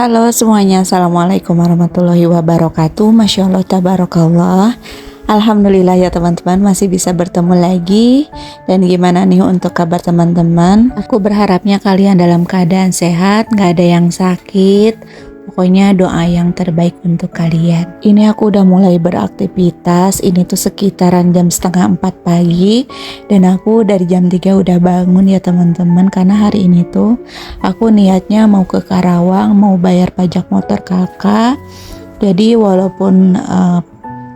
Halo semuanya, Assalamualaikum warahmatullahi wabarakatuh. Masya Allah, tabarakallah. Alhamdulillah ya teman-teman, masih bisa bertemu lagi. Dan gimana nih untuk kabar teman-teman? Aku berharapnya kalian dalam keadaan sehat, gak ada yang sakit. Pokoknya doa yang terbaik untuk kalian. Ini aku udah mulai beraktivitas. Ini tuh sekitaran jam setengah 4 pagi. Dan aku dari jam 3 udah bangun ya teman-teman. Karena hari ini tuh aku niatnya mau ke Karawang, mau bayar pajak motor kakak. Jadi walaupun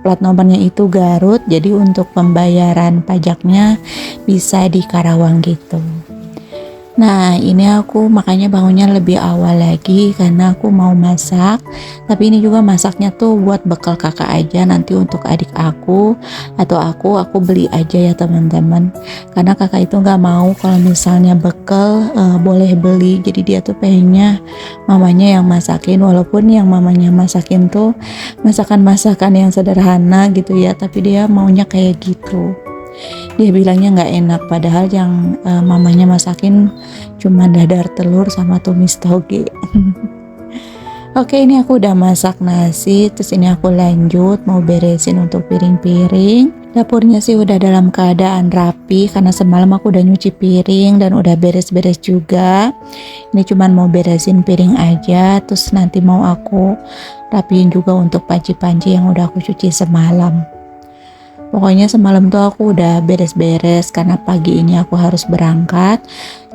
plat nomornya itu Garut, jadi untuk pembayaran pajaknya bisa di Karawang gitu. Nah ini aku makanya bangunnya lebih awal lagi karena aku mau masak. Tapi ini juga masaknya tuh buat bekal kakak aja, nanti untuk adik aku atau aku beli aja ya teman-teman. Karena kakak itu nggak mau kalau misalnya bekal boleh beli. Jadi dia tuh pengennya mamanya yang masakin, walaupun yang mamanya masakin tuh masakan-masakan yang sederhana gitu ya, tapi dia maunya kayak gitu. Dia bilangnya nggak enak, padahal yang mamanya masakin cuma dadar telur sama tumis toge. Oke, ini aku udah masak nasi, terus ini aku lanjut mau beresin untuk piring-piring. Dapurnya sih udah dalam keadaan rapi karena semalam aku udah nyuci piring dan udah beres-beres juga. Ini cuman mau beresin piring aja, terus nanti mau aku rapiin juga untuk panci-panci yang udah aku cuci semalam. Pokoknya semalam tuh aku udah beres-beres karena pagi ini aku harus berangkat.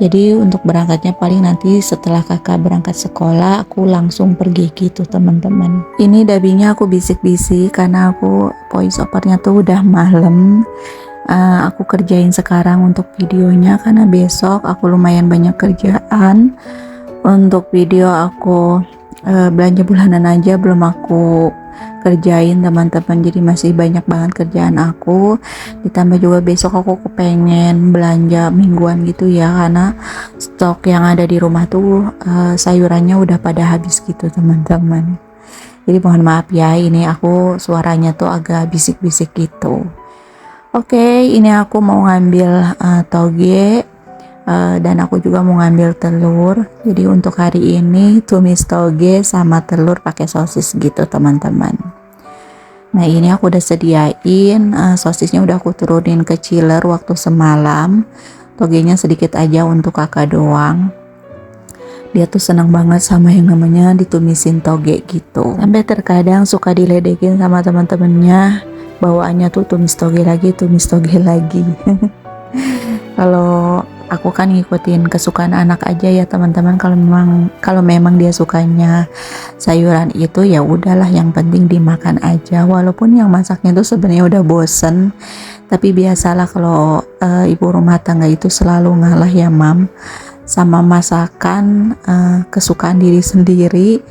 Jadi untuk berangkatnya paling nanti setelah kakak berangkat sekolah aku langsung pergi gitu teman-teman. Ini dubbingnya aku bisik-bisik karena aku voice overnya tuh udah malam. Aku kerjain sekarang untuk videonya karena besok aku lumayan banyak kerjaan. Untuk video aku belanja bulanan aja belum aku kerjain teman-teman, jadi masih banyak banget kerjaan aku. Ditambah juga besok aku kepengen belanja mingguan gitu ya, karena stok yang ada di rumah tuh sayurannya udah pada habis gitu teman-teman. Jadi mohon maaf ya, ini aku suaranya tuh agak bisik-bisik gitu. Oke, ini aku mau ngambil toge. Dan aku juga mau ngambil telur. Jadi untuk hari ini tumis toge sama telur pakai sosis gitu teman-teman. Nah ini aku udah sediain sosisnya, udah aku turunin ke chiller waktu semalam. Togenya sedikit aja untuk kakak doang. Dia tuh senang banget sama yang namanya ditumisin toge gitu. Sampai terkadang suka diledekin sama teman-temannya, bawaannya tuh tumis toge lagi. Kalau aku kan ngikutin kesukaan anak aja ya teman-teman. Kalau memang dia sukanya sayuran itu ya udahlah, yang penting dimakan aja. Walaupun yang masaknya itu sebenarnya udah bosen, tapi biasalah kalau ibu rumah tangga itu selalu ngalah ya mam sama masakan kesukaan diri sendiri.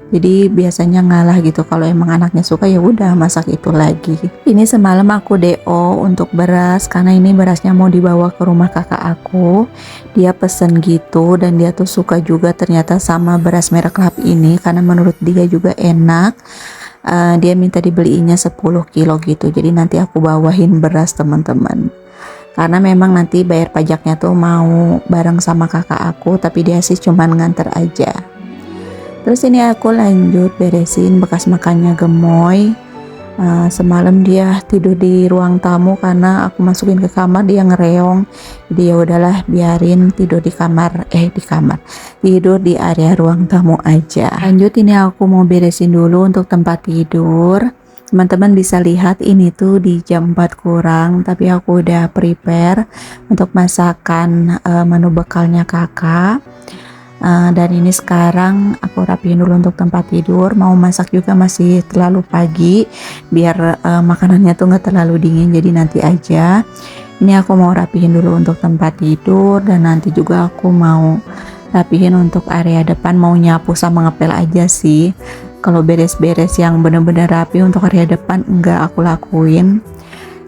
Jadi biasanya ngalah gitu. Kalau emang anaknya suka ya udah masak itu lagi. Ini semalam aku DO untuk beras karena ini berasnya mau dibawa ke rumah kakak aku. Dia pesen gitu dan dia tuh suka juga ternyata sama beras merek Lap ini karena menurut dia juga enak. Dia minta dibeliinnya 10 kilo gitu. Jadi nanti aku bawain beras teman-teman. Karena memang nanti bayar pajaknya tuh mau bareng sama kakak aku, tapi dia sih cuman nganter aja. Terus ini aku lanjut beresin bekas makannya Gemoy. Semalam dia tidur di ruang tamu karena aku masukin ke kamar dia ngereong. Jadi ya udahlah biarin tidur di kamar, tidur di area ruang tamu aja. Lanjut ini aku mau beresin dulu untuk tempat tidur. Teman-teman bisa lihat ini tuh di jam 4 kurang, tapi aku udah prepare untuk masakan menu bekalnya kakak. Dan ini sekarang aku rapiin dulu untuk tempat tidur. Mau masak juga masih terlalu pagi biar makanannya tuh nggak terlalu dingin, jadi nanti aja. Ini aku mau rapihin dulu untuk tempat tidur dan nanti juga aku mau rapihin untuk area depan, mau nyapu sama ngepel aja sih. Kalau beres-beres yang bener-bener rapi untuk area depan enggak aku lakuin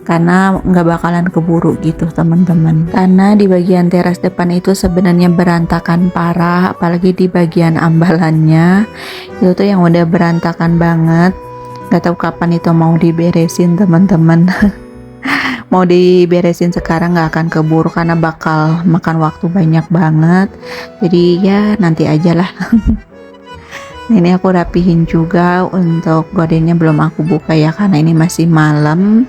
karena nggak bakalan keburu gitu teman-teman. Karena di bagian teras depan itu sebenarnya berantakan parah, apalagi di bagian ambalannya itu tuh yang udah berantakan banget. Nggak tahu kapan itu mau diberesin teman-teman. Mau diberesin sekarang nggak akan keburu karena bakal makan waktu banyak banget. Jadi ya nanti aja lah. Nah, ini aku rapihin juga. Untuk gorengnya belum aku buka ya karena ini masih malam.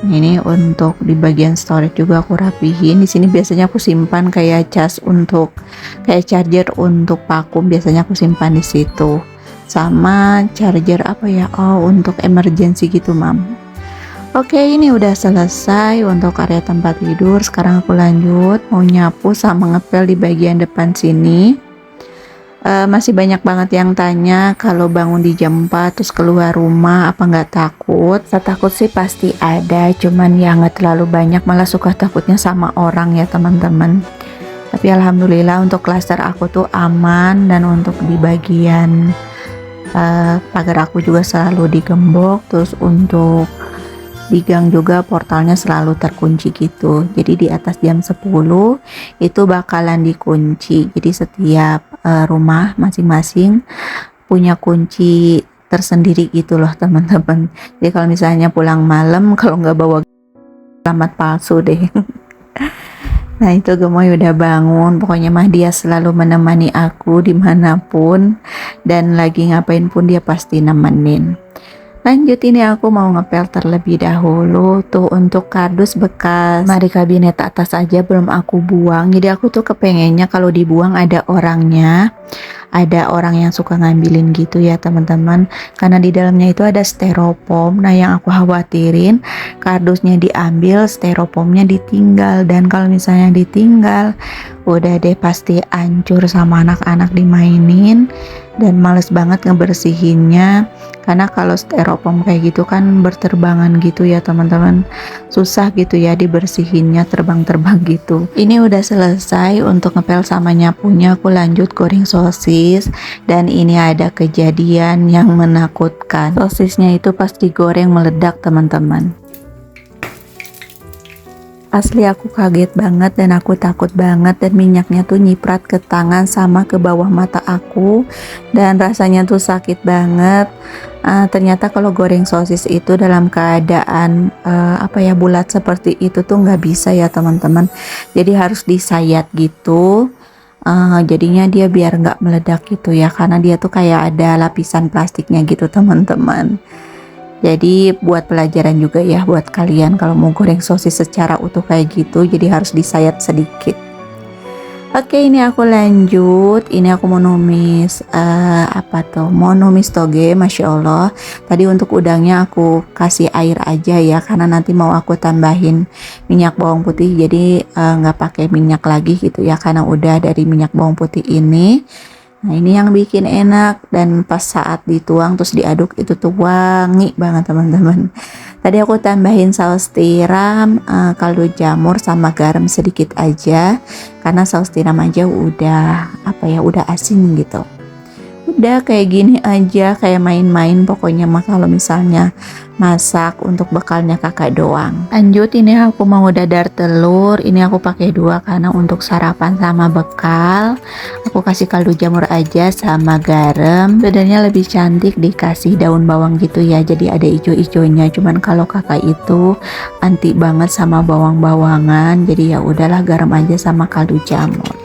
Ini untuk di bagian storage juga aku rapihin. Di sini biasanya aku simpan kayak kayak charger untuk vakum, biasanya aku simpan di situ. Sama charger apa ya? Oh, untuk emergency gitu, Mam. Oke, ini udah selesai untuk area tempat tidur. Sekarang aku lanjut mau nyapu sama ngepel di bagian depan sini. Masih banyak banget yang tanya kalau bangun di jam 4 terus keluar rumah apa nggak takut. Saya takut sih pasti ada, cuman ya nggak terlalu banyak, malah suka takutnya sama orang ya teman-teman. Tapi alhamdulillah untuk klaster aku tuh aman, dan untuk di bagian pagar aku juga selalu digembok. Terus untuk di gang juga portalnya selalu terkunci gitu, jadi di atas jam 10 itu bakalan dikunci. Jadi setiap rumah masing-masing punya kunci tersendiri gitu loh teman-teman. Jadi kalau misalnya pulang malam, kalau nggak bawa alamat palsu deh. Nah, itu gemoy udah bangun. Pokoknya mah dia selalu menemani aku dimanapun, dan lagi ngapain pun dia pasti nemenin. Lanjut, ini aku mau ngepel terlebih dahulu. Tuh untuk kardus bekas mari kabinet atas aja belum aku buang. Jadi aku tuh kepengennya kalau dibuang ada orangnya, ada orang yang suka ngambilin gitu ya teman-teman, karena di dalamnya itu ada styrofoam. Nah, yang aku khawatirin kardusnya diambil, styrofoamnya ditinggal, dan kalau misalnya ditinggal udah deh pasti hancur sama anak-anak dimainin, dan males banget ngebersihinnya. Karena kalau styrofoam kayak gitu kan berterbangan gitu ya teman-teman, susah gitu ya dibersihinnya, terbang-terbang gitu. Ini udah selesai untuk ngepel sama nyapunya. Aku lanjut goreng sosis, dan ini ada kejadian yang menakutkan. Sosisnya itu pas digoreng meledak teman-teman. Asli aku kaget banget dan aku takut banget, dan minyaknya tuh nyiprat ke tangan sama ke bawah mata aku, dan rasanya tuh sakit banget. Ternyata kalau goreng sosis itu dalam keadaan bulat seperti itu tuh nggak bisa ya teman-teman. Jadi harus disayat gitu. Jadinya dia biar nggak meledak gitu ya, karena dia tuh kayak ada lapisan plastiknya gitu teman-teman. Jadi buat pelajaran juga ya buat kalian kalau mau goreng sosis secara utuh kayak gitu, jadi harus disayat sedikit. Oke, ini aku lanjut. Ini aku mau numis mau numis toge. Masya Allah, tadi untuk udangnya aku kasih air aja ya, karena nanti mau aku tambahin minyak bawang putih, jadi nggak pakai minyak lagi gitu ya, karena udah dari minyak bawang putih ini. Nah, ini yang bikin enak, dan pas saat dituang terus diaduk itu tuh wangi banget teman-teman. Tadi aku tambahin saus tiram, kaldu jamur sama garam sedikit aja, karena saus tiram aja udah udah asin gitu. Udah kayak gini aja, kayak main-main pokoknya mah kalau misalnya masak untuk bekalnya kakak doang. Lanjut, ini aku mau dadar telur. Ini aku pakai 2 karena untuk sarapan sama bekal. Aku kasih kaldu jamur aja sama garam. Bedanya lebih cantik dikasih daun bawang gitu ya, jadi ada ijo-ijonya. Cuman kalau kakak itu anti banget sama bawang-bawangan, jadi ya udahlah garam aja sama kaldu jamur.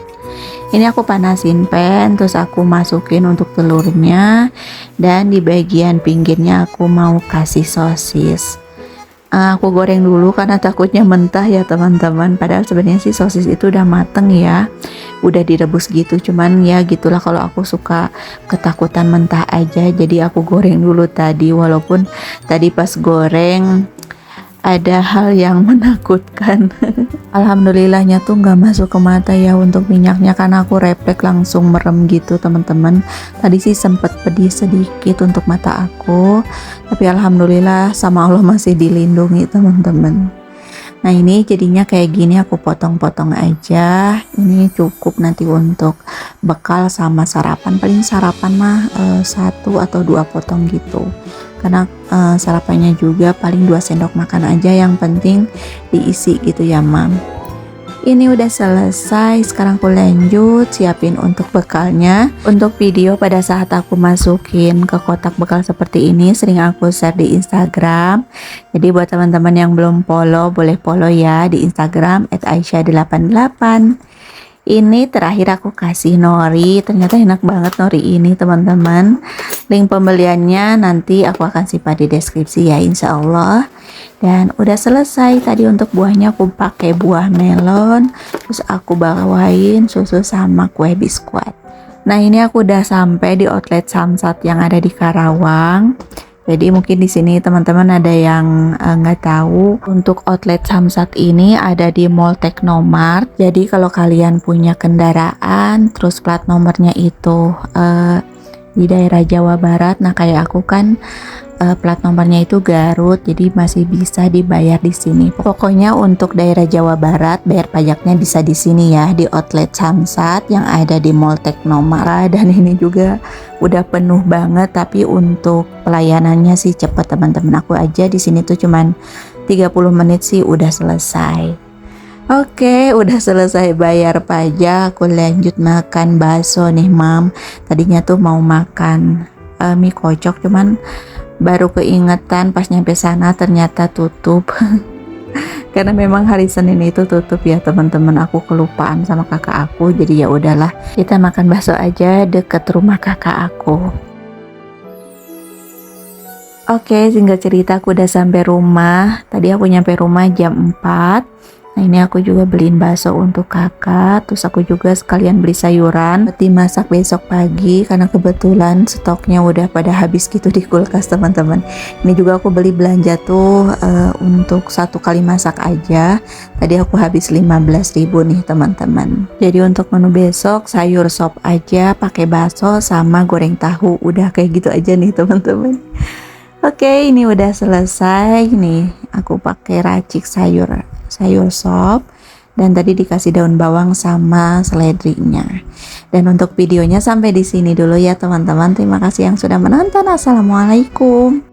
Ini aku panasin pan, terus aku masukin untuk telurnya, dan di bagian pinggirnya aku mau kasih sosis. Aku goreng dulu karena takutnya mentah ya teman-teman, padahal sebenarnya sih sosis itu udah mateng ya, udah direbus gitu. Cuman ya gitulah, kalau aku suka ketakutan mentah aja, jadi aku goreng dulu tadi. Walaupun tadi pas goreng ada hal yang menakutkan. Alhamdulillahnya tuh nggak masuk ke mata ya untuk minyaknya, karena aku refleks langsung merem gitu teman-teman. Tadi sih sempet pedih sedikit untuk mata aku, tapi alhamdulillah sama Allah masih dilindungi teman-teman. Nah, ini jadinya kayak gini, aku potong-potong aja. Ini cukup nanti untuk bekal sama sarapan. Paling sarapan mah 1 atau 2 potong gitu, karena sarapannya juga paling 2 sendok makan aja, yang penting diisi gitu ya mam. Ini udah selesai, sekarang aku lanjut siapin untuk bekalnya. Untuk video pada saat aku masukin ke kotak bekal seperti ini sering aku share di Instagram. Jadi buat teman-teman yang belum follow, boleh follow ya di Instagram @aisyah88. Ini terakhir aku kasih nori, ternyata enak banget nori ini teman-teman. Link pembeliannya nanti aku akan simpan di deskripsi ya insya Allah. Dan udah selesai tadi untuk buahnya aku pakai buah melon, terus aku bawain susu sama kue biskuit. Nah ini aku udah sampai di outlet Samsat yang ada di Karawang. Jadi mungkin di sini teman-teman ada yang nggak tahu, untuk outlet Samsat ini ada di Mall Teknomart. Jadi kalau kalian punya kendaraan terus plat nomornya itu di daerah Jawa Barat, nah kayak aku kan plat nomornya itu Garut, jadi masih bisa dibayar di sini. Pokoknya untuk daerah Jawa Barat bayar pajaknya bisa di sini ya, di outlet Samsat yang ada di Mall Teknomart. Dan ini juga udah penuh banget, tapi untuk pelayanannya sih cepet teman-teman. Aku aja di sini tuh cuman 30 menit sih udah selesai. Oke, udah selesai bayar pajak, aku lanjut makan bakso nih mam. Tadinya tuh mau makan mie kocok, cuman baru keingetan pas nyampe sana ternyata tutup. Karena memang hari Senin itu tutup ya teman-teman. Aku kelupaan sama kakak aku, jadi ya udahlah kita makan bakso aja deket rumah kakak aku. Oke, singkat cerita aku udah sampai rumah. Tadi aku nyampe rumah jam 4. Nah ini aku juga beliin bakso untuk kakak, terus aku juga sekalian beli sayuran buat dimasak besok pagi karena kebetulan stoknya udah pada habis gitu di kulkas teman-teman. Ini juga aku beli belanja tuh untuk 1 kali masak aja. Tadi aku habis 15.000 nih teman-teman. Jadi untuk menu besok sayur sop aja pakai bakso sama goreng tahu. Udah kayak gitu aja nih teman-teman. Oke, ini udah selesai nih. Aku pakai racik sayur sop dan tadi dikasih daun bawang sama seledrinya. Dan untuk videonya sampai di sini dulu ya teman-teman. Terima kasih yang sudah menonton. Assalamualaikum.